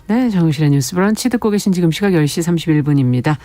네, 정실의 뉴스 브런치 듣고 계신 지금 시각 10시 31분입니다.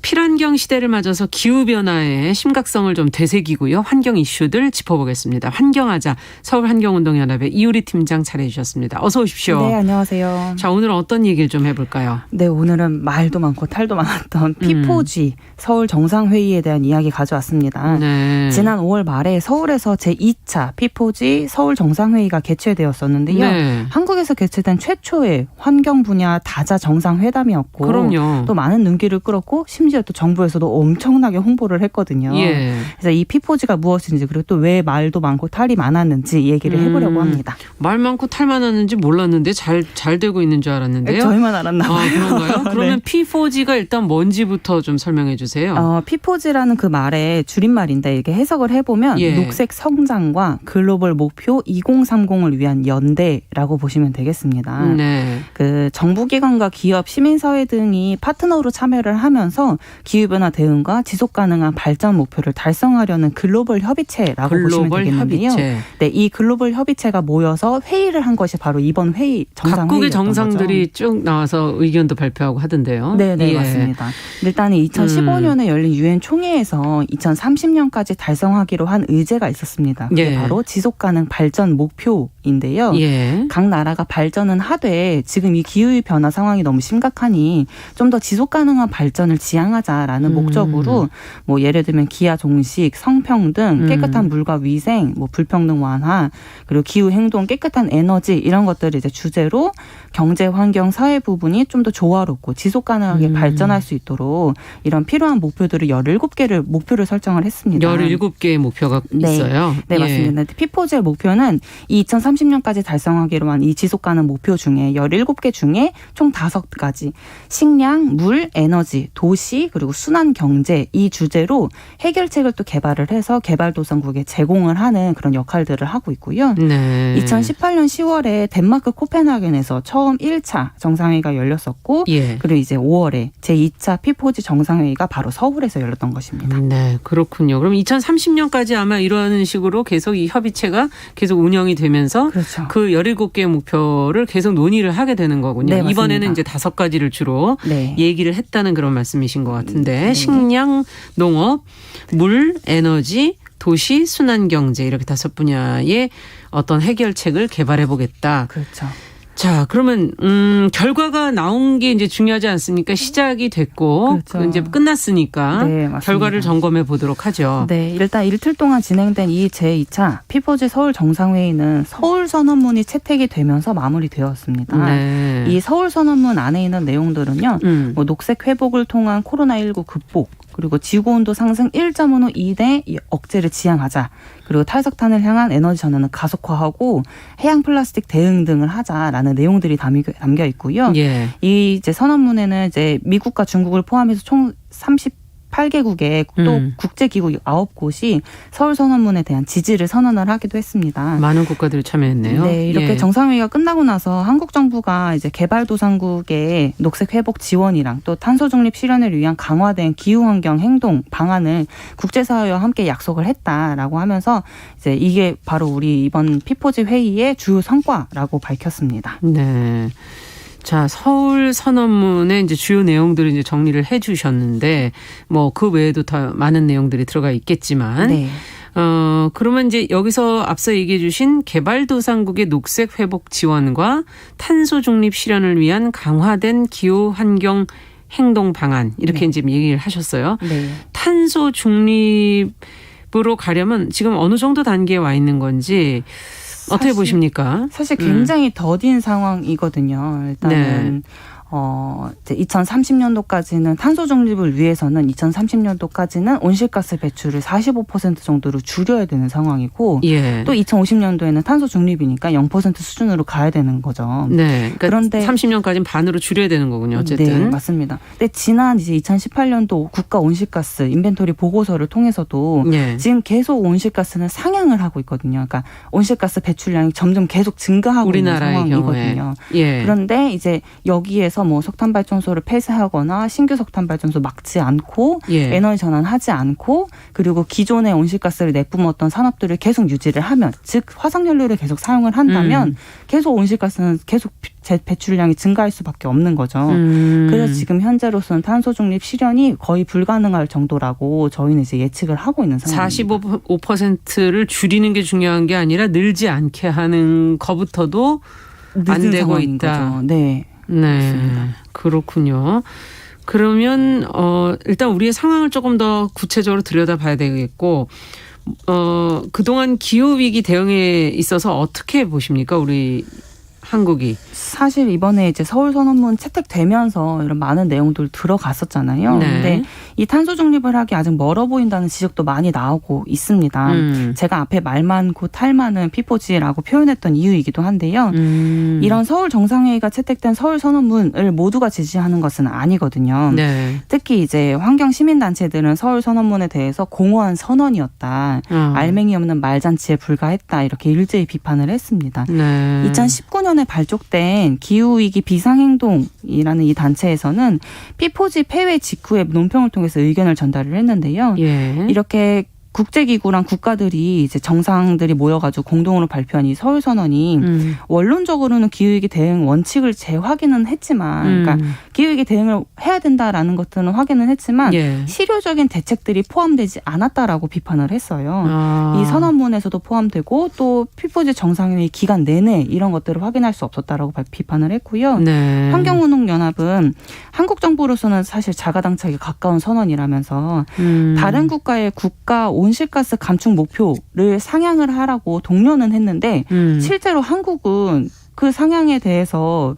필환경 시대를 맞아서 기후변화의 심각성을 좀 되새기고요. 환경 이슈들 짚어보겠습니다. 환경하자 서울환경운동연합의 이유리 팀장 자리해 주셨습니다. 어서 오십시오. 네, 안녕하세요. 자, 오늘은 어떤 얘기를 좀 해볼까요? 네, 오늘은 말도 많고 탈도 많았던 P4G 서울 정상회의에 대한 이야기 가져왔습니다. 네. 지난 5월 말에 서울에서 제2차 P4G 서울 정상회의가 개최되었었는데요. 네. 한국에서 개최된 최초의 환경 분야 다자 정상회담이었고 그럼요. 또 많은 눈길을 끌었고 심지어 또 정부에서도 엄청나게 홍보를 했거든요. 예. 그래서 이 P4G가 무엇인지 그리고 또 왜 말도 많고 탈이 많았는지 얘기를 해보려고 합니다. 말 많고 탈 많았는지 몰랐는데 잘 되고 있는 줄 알았는데요. 저희만 알았나 봐요. 아, 그런가요? 그러면 네. P4G가 일단 뭔지부터 좀 설명해 주세요. P4G라는 그 말의 줄임말인데 이렇게 해석을 해보면 예. 녹색 성장과 글로벌 목표 2030을 위한 연대라고 보시면 되겠습니다. 네. 그 정부기관과 기업, 시민사회 등이 파트너로 참여를 하면서 기후변화 대응과 지속가능한 발전 목표를 달성하려는 글로벌 협의체라고 보시면 글로벌 되겠는데요. 협의체. 네, 이 글로벌 협의체가 모여서 회의를 한 것이 바로 이번 회의 정상회의였던 각국의 거죠. 정상들이 쭉 나와서 의견도 발표하고 하던데요. 네, 예. 맞습니다. 일단 2015년에 열린 유엔 총회에서 2030년까지 달성하기로 한 의제가 있었습니다. 그게 예. 바로 지속가능 발전 목표인데요. 예. 각 나라가 발전은 하되 지금 이 기후 변화 상황이 너무 심각하니 좀 더 지속 가능한 발전을 지향하자라는 목적으로 뭐 예를 들면 기아 종식, 성평등, 깨끗한 물과 위생, 뭐 불평등 완화, 그리고 기후 행동, 깨끗한 에너지 이런 것들을 이제 주제로 경제, 환경, 사회 부분이 좀 더 조화롭고 지속 가능하게 발전할 수 있도록 이런 필요한 목표들을 17개를 목표를 설정을 했습니다. 17개의 목표가 있어요. 네, 예. 맞습니다. P4G의 목표는 이 2030년까지 달성하기로 한 이 지속 가능 목표 중에 17개 중에 총 5가지 식량, 물, 에너지, 도시 그리고 순환 경제 이 주제로 해결책을 또 개발을 해서 개발도상국에 제공을 하는 그런 역할들을 하고 있고요. 네. 2018년 10월에 덴마크 코펜하겐에서 처음 1차 정상회의가 열렸었고 예. 그리고 이제 5월에 제2차 P4G 정상회의가 바로 서울에서 열렸던 것입니다. 네, 그렇군요. 그럼 2030년까지 아마 이런 식으로 계속 이 협의체가 계속 운영이 되면서 그렇죠. 그 17개의 목표를 계속 논의를 하게 되는 거군요. 네, 이번에는 맞습니다. 이제 5가지를 주로 네. 얘기를 했다는 그런 말씀이신 것 같은데 네. 식량, 농업, 물, 에너지, 도시, 순환경제 이렇게 5분야의 어떤 해결책을 개발해 보겠다. 그렇죠. 자, 그러면 결과가 나온 게 이제 중요하지 않습니까? 시작이 됐고 그렇죠. 이제 끝났으니까 네, 맞습니다. 결과를 점검해 보도록 하죠. 네, 일단 이틀 동안 진행된 이 제2차 P4G 서울 정상회의는 서울 선언문이 채택이 되면서 마무리되었습니다. 네. 이 서울 선언문 안에 있는 내용들은요. 뭐 녹색 회복을 통한 코로나19 극복, 그리고 지구온도 상승 1.5도 이내 억제를 지향하자. 그리고 탈석탄을 향한 에너지 전환을 가속화하고 해양 플라스틱 대응 등을 하자라는 내용들이 담겨 있고요. 예. 이 이제 선언문에는 이제 미국과 중국을 포함해서 총 38개국의 또 국제기구 9곳이 서울 선언문에 대한 지지를 선언을 하기도 했습니다. 많은 국가들이 참여했네요. 네, 이렇게 예. 정상회의가 끝나고 나서 한국 정부가 이제 개발도상국의 녹색 회복 지원이랑 또 탄소 중립 실현을 위한 강화된 기후 환경 행동 방안을 국제사회와 함께 약속을 했다라고 하면서 이제 이게 바로 우리 이번 P4G 회의의 주요 성과라고 밝혔습니다. 네. 자, 서울 선언문의 이제 주요 내용들을 이제 정리를 해 주셨는데 뭐 그 외에도 더 많은 내용들이 들어가 있겠지만 네. 그러면 이제 여기서 앞서 얘기해 주신 개발도상국의 녹색 회복 지원과 탄소 중립 실현을 위한 강화된 기후 환경 행동 방안 이렇게 네. 이제 얘기를 하셨어요. 네. 탄소 중립으로 가려면 지금 어느 정도 단계에 와 있는 건지 어떻게 보십니까? 사실 굉장히 더딘 상황이거든요. 일단은 이제 2030년도까지는 탄소 중립을 위해서는 2030년도까지는 온실가스 배출을 45% 정도로 줄여야 되는 상황이고 예. 또 2050년도에는 탄소 중립이니까 0% 수준으로 가야 되는 거죠. 네. 그러니까 그런데 30년까지는 반으로 줄여야 되는 거군요. 어쨌든. 네, 맞습니다. 근데 지난 이제 2018년도 국가 온실가스 인벤토리 보고서를 통해서도 예. 지금 계속 온실가스는 상향을 하고 있거든요. 그러니까 온실가스 배출량이 점점 계속 증가하고 있는 우리나라의 상황이거든요. 경우에. 예. 그런데 이제 여기에서 해서 뭐 석탄 발전소를 폐쇄하거나 신규 석탄 발전소 막지 않고 예. 에너지 전환하지 않고 그리고 기존의 온실가스를 내뿜었던 산업들을 계속 유지를 하면 즉 화석연료를 계속 사용을 한다면 계속 온실가스는 계속 배출량이 증가할 수밖에 없는 거죠. 그래서 지금 현재로서는 탄소 중립 실현이 거의 불가능할 정도라고 저희는 이제 예측을 하고 있는 상황입니다. 45%를 줄이는 게 중요한 게 아니라 늘지 않게 하는 것부터도 안 되고 있다. 거죠. 네. 네. 그렇군요. 그러면 일단 우리의 상황을 조금 더 구체적으로 들여다봐야 되겠고 그동안 기후 위기 대응에 있어서 어떻게 보십니까? 우리 한국이. 사실 이번에 이제 서울 선언문 채택되면서 이런 많은 내용들 들어갔었잖아요. 네. 근데 이 탄소 중립을 하기 아직 멀어 보인다는 지적도 많이 나오고 있습니다. 제가 앞에 말 많고 탈 많은 피포지라고 표현했던 이유이기도 한데요. 이런 서울 정상회의가 채택된 서울 선언문을 모두가 지지하는 것은 아니거든요. 네. 특히 이제 환경 시민단체들은 서울 선언문에 대해서 공허한 선언이었다. 알맹이 없는 말잔치에 불과했다. 이렇게 일제히 비판을 했습니다. 네. 2019년에 발족된 기후위기 비상행동이라는 이 단체에서는 피포지 폐회 직후에 논평을 통해서 의견을 전달을 했는데요. 예. 이렇게 국제기구랑 국가들이 이제 정상들이 모여가지고 공동으로 발표한 이 서울선언이 원론적으로는 기후위기 대응 원칙을 재확인은 했지만, 그러니까 기후위기 대응을 해야 된다라는 것들은 확인은 했지만 예. 실효적인 대책들이 포함되지 않았다라고 비판을 했어요. 이 선언문에서도 포함되고 또 피포지 정상회의 기간 내내 이런 것들을 확인할 수 없었다라고 비판을 했고요. 네. 환경운동연합은 한국 정부로서는 사실 자가당착에 가까운 선언이라면서 다른 국가의 국가 온실가스 감축 목표를 상향을 하라고 독려는 했는데 실제로 한국은 그 상향에 대해서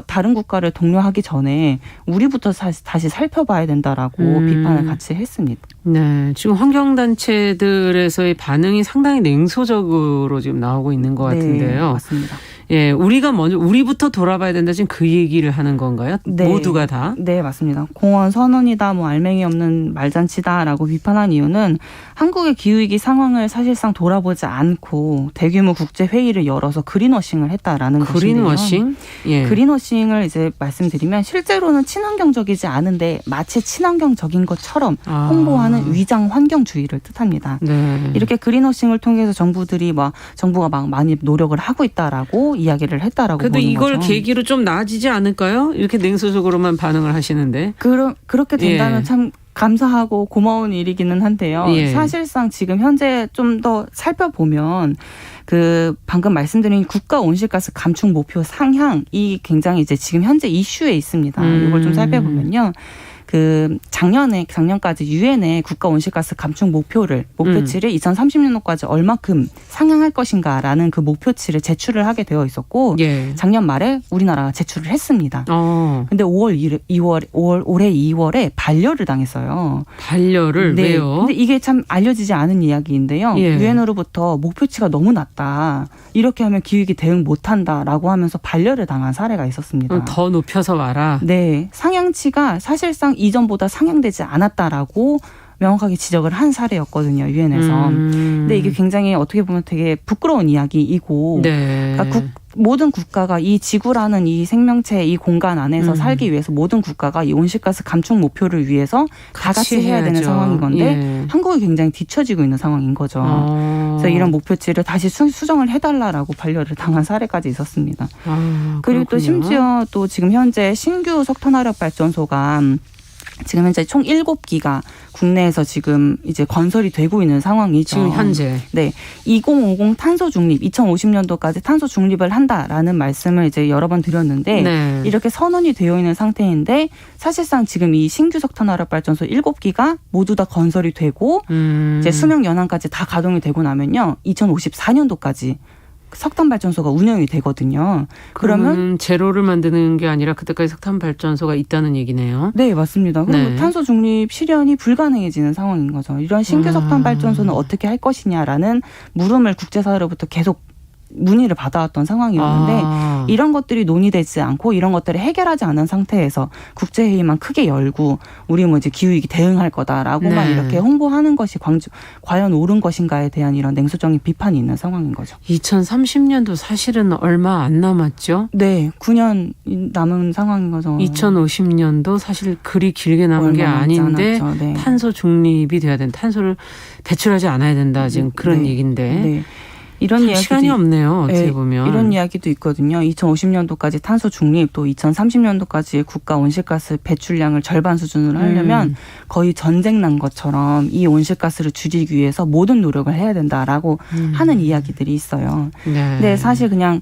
다른 국가를 독려하기 전에 우리부터 다시 살펴봐야 된다라고 비판을 같이 했습니다. 네, 지금 환경단체들에서의 반응이 상당히 냉소적으로 지금 나오고 있는 것 같은데요. 네, 맞습니다. 예, 우리가 먼저 우리부터 돌아봐야 된다. 지금 그 얘기를 하는 건가요? 네. 모두가 다? 네, 맞습니다. 공원 선언이다, 뭐 알맹이 없는 말잔치다라고 비판한 이유는 한국의 기후위기 상황을 사실상 돌아보지 않고 대규모 국제 회의를 열어서 그린워싱을 했다라는 것인데요. 그린워싱? 예. 그린워싱을 이제 말씀드리면 실제로는 친환경적이지 않은데 마치 친환경적인 것처럼 홍보하는 위장 환경주의를 뜻합니다. 네. 이렇게 그린워싱을 통해서 정부가 막 많이 노력을 하고 있다라고 이야기를 했다라고 그래도 보는 이걸 거죠. 계기로 좀 나아지지 않을까요? 이렇게 냉소적으로만 반응을 하시는데. 그렇게 된다면 예. 참 감사하고 고마운 일이기는 한데요. 예. 사실상 지금 현재 좀 더 살펴보면 방금 말씀드린 국가 온실가스 감축 목표 상향이 굉장히 이제 지금 현재 이슈에 있습니다. 이걸 좀 살펴보면요. 작년까지 유엔의 국가 온실가스 감축 목표치를 2030년도까지 얼마큼 상향할 것인가라는 그 목표치를 제출을 하게 되어 있었고, 예. 작년 말에 우리나라가 제출을 했습니다. 근데 올해 2월에 반려를 당했어요. 반려를 네. 왜요? 근데 이게 참 알려지지 않은 이야기인데요. 예. 유엔으로부터 목표치가 너무 낮다. 이렇게 하면 기후위기 대응 못한다라고 하면서 반려를 당한 사례가 있었습니다. 더 높여서 와라. 네, 상향치가 사실상 이전보다 상향되지 않았다라고 명확하게 지적을 한 사례였거든요, 유엔에서. 근데 이게 굉장히 어떻게 보면 되게 부끄러운 이야기이고, 네. 그러니까 모든 국가가 이 지구라는 이 생명체 이 공간 안에서 살기 위해서 모든 국가가 이 온실가스 감축 목표를 위해서 다 같이 해야 되는 상황인 건데 예. 한국이 굉장히 뒤처지고 있는 상황인 거죠. 그래서 이런 목표치를 다시 수정을 해달라라고 반려를 당한 사례까지 있었습니다. 그리고 또 심지어 또 지금 현재 신규 석탄화력 발전소가 지금 현재 총 7기가 국내에서 지금 이제 건설이 되고 있는 상황이죠. 지금 현재. 네. 2050 탄소 중립, 2050년도까지 탄소 중립을 한다라는 말씀을 이제 여러 번 드렸는데 네. 이렇게 선언이 되어 있는 상태인데 사실상 지금 이 신규 석탄화력 발전소 7기가 모두 다 건설이 되고 이제 수명 연한까지 다 가동이 되고 나면요. 2054년도까지 석탄 발전소가 운영이 되거든요. 그러면 제로를 만드는 게 아니라 그때까지 석탄 발전소가 있다는 얘기네요. 네, 맞습니다. 그럼 네. 탄소 중립 실현이 불가능해지는 상황인 거죠. 이런 신규 석탄 발전소는 어떻게 할 것이냐라는 물음을 국제사회로부터 계속 문의를 받아왔던 상황이었는데 이런 것들이 논의되지 않고 이런 것들을 해결하지 않은 상태에서 국제회의만 크게 열고 우리 뭐 이제 기후위기 대응할 거다라고만 네. 이렇게 홍보하는 것이 과연 옳은 것인가에 대한 이런 냉소적인 비판이 있는 상황인 거죠. 2030년도 사실은 얼마 안 남았죠. 네, 9년 남은 상황인 거죠. 2050년도 사실 그리 길게 남은 게 얼마 남지 아닌데 않았죠. 네. 탄소 중립이 돼야 된다. 탄소를 배출하지 않아야 된다. 지금 그런 네. 얘기인데 네. 이런 참 이야기도 시간이 없네요. 어떻게 네, 보면. 이런 이야기도 있거든요. 2050년도까지 탄소 중립 또 2030년도까지 국가 온실가스 배출량을 절반 수준으로 하려면 거의 전쟁 난 것처럼 이 온실가스를 줄이기 위해서 모든 노력을 해야 된다라고 하는 이야기들이 있어요. 네. 근데 사실 그냥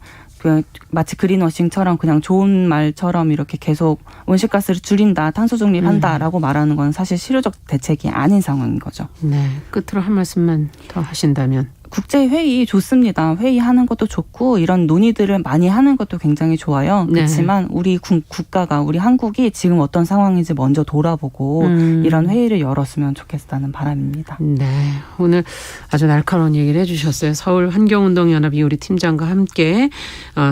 마치 그린워싱처럼 그냥 좋은 말처럼 이렇게 계속 온실가스를 줄인다, 탄소 중립한다라고 말하는 건 사실 실효적 대책이 아닌 상황인 거죠. 네. 끝으로 한 말씀만 더 하신다면. 국제회의 좋습니다. 회의하는 것도 좋고 이런 논의들을 많이 하는 것도 굉장히 좋아요. 네. 그렇지만 우리 국가가 우리 한국이 지금 어떤 상황인지 먼저 돌아보고 이런 회의를 열었으면 좋겠다는 바람입니다. 네. 오늘 아주 날카로운 얘기를 해주셨어요. 서울환경운동연합 이효리 팀장과 함께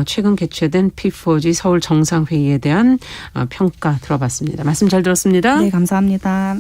최근 개최된 P4G 서울 정상회의에 대한 평가 들어봤습니다. 말씀 잘 들었습니다. 네, 감사합니다.